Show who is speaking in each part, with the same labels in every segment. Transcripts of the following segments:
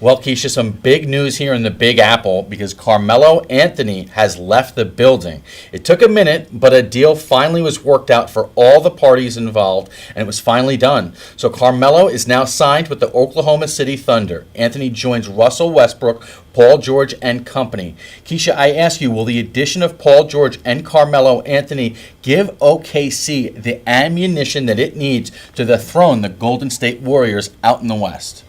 Speaker 1: Well, Keisha, some big news here in the Big Apple because Carmelo Anthony has left the building. It took a minute, but a deal finally was worked out for all the parties involved, and it was finally done. So Carmelo is now signed with the Oklahoma City Thunder. Anthony joins Russell Westbrook, Paul George, and company. Keisha, I ask you, will the addition of Paul George and Carmelo Anthony give OKC the ammunition that it needs to dethrone the Golden State Warriors out in the West?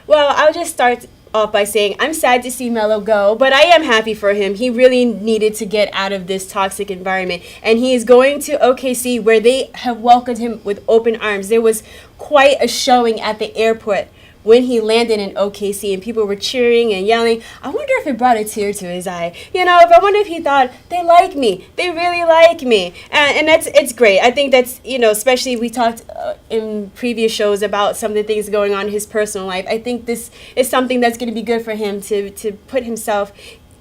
Speaker 2: Well, I'll just start off by saying I'm sad to see Melo go, but I am happy for him. He really needed to get out of this toxic environment, and he is going to OKC where they have welcomed him with open arms. There was quite a showing at the airport when he landed in OKC, and people were cheering and yelling. I wonder if it brought a tear to his eye. I wonder if he thought, they like me. They really like me. And it's great. I think that's, especially we talked in previous shows about some of the things going on in his personal life. I think this is something that's going to be good for him to put himself,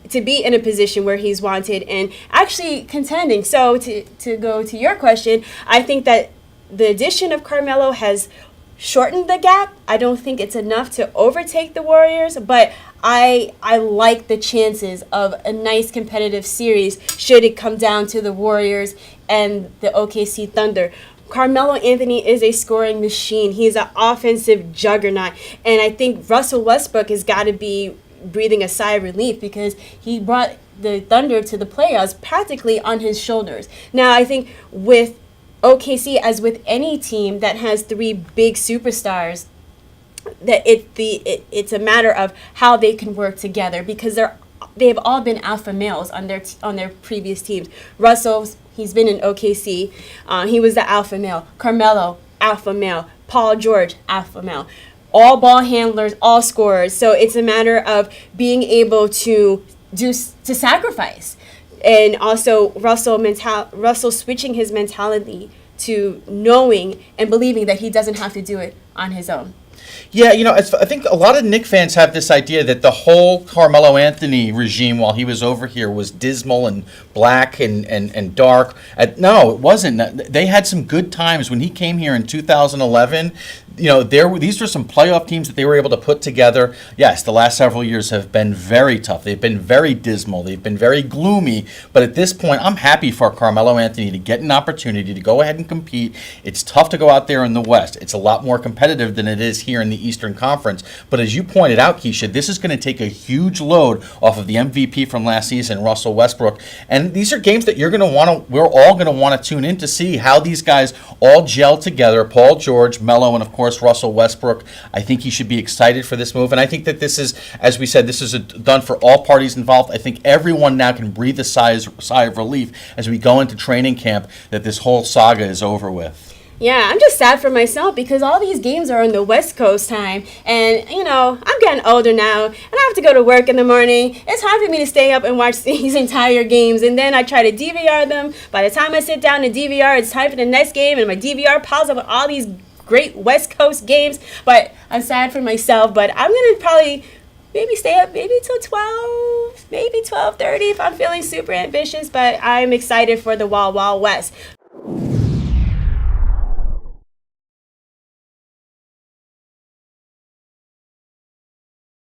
Speaker 2: to be in a position where he's wanted and actually contending. So to go to your question, I think that the addition of Carmelo has shortened the gap. I don't think it's enough to overtake the Warriors, but I like the chances of a nice competitive series should it come down to the Warriors and the OKC Thunder. Carmelo Anthony is a scoring machine. He's an offensive juggernaut, and I think Russell Westbrook has got to be breathing a sigh of relief because he brought the Thunder to the playoffs practically on his shoulders. Now, I think with OKC, as with any team that has three big superstars, that it's a matter of how they can work together because they've all been alpha males on their previous teams. Russell, he's been in OKC, he was the alpha male. Carmelo, alpha male. Paul George, alpha male. All ball handlers, all scorers. So it's a matter of being able to sacrifice. And also Russell switching his mentality to knowing and believing that he doesn't have to do it on his own.
Speaker 1: Yeah, I think a lot of Knicks fans have this idea that the whole Carmelo Anthony regime while he was over here was dismal and black and dark. No, it wasn't. They had some good times when he came here in 2011. These were some playoff teams that they were able to put together. Yes, the last several years have been very tough. They've been very dismal. They've been very gloomy. But at this point, I'm happy for Carmelo Anthony to get an opportunity to go ahead and compete. It's tough to go out there in the West. It's a lot more competitive than it is here in the Eastern Conference. But as you pointed out, Keisha, this is going to take a huge load off of the MVP from last season, Russell Westbrook. And these are games that we're all going to want to tune in to see how these guys all gel together. Paul George, Melo, and of course Russell Westbrook. I think he should be excited for this move. And I think that this is, as we said, this is done for all parties involved. I think everyone now can breathe a sigh of relief as we go into training camp that this whole saga is over with.
Speaker 2: Yeah, I'm just sad for myself because all these games are on the West Coast time. And, I'm getting older now, and I have to go to work in the morning. It's hard for me to stay up and watch these entire games. And then I try to DVR them. By the time I sit down to DVR, it's time for the next game, and my DVR piles up with all these great West Coast games. But I'm sad for myself, but I'm going to probably maybe stay up maybe till 12, maybe 12:30 if I'm feeling super ambitious. But I'm excited for the Wild Wild West.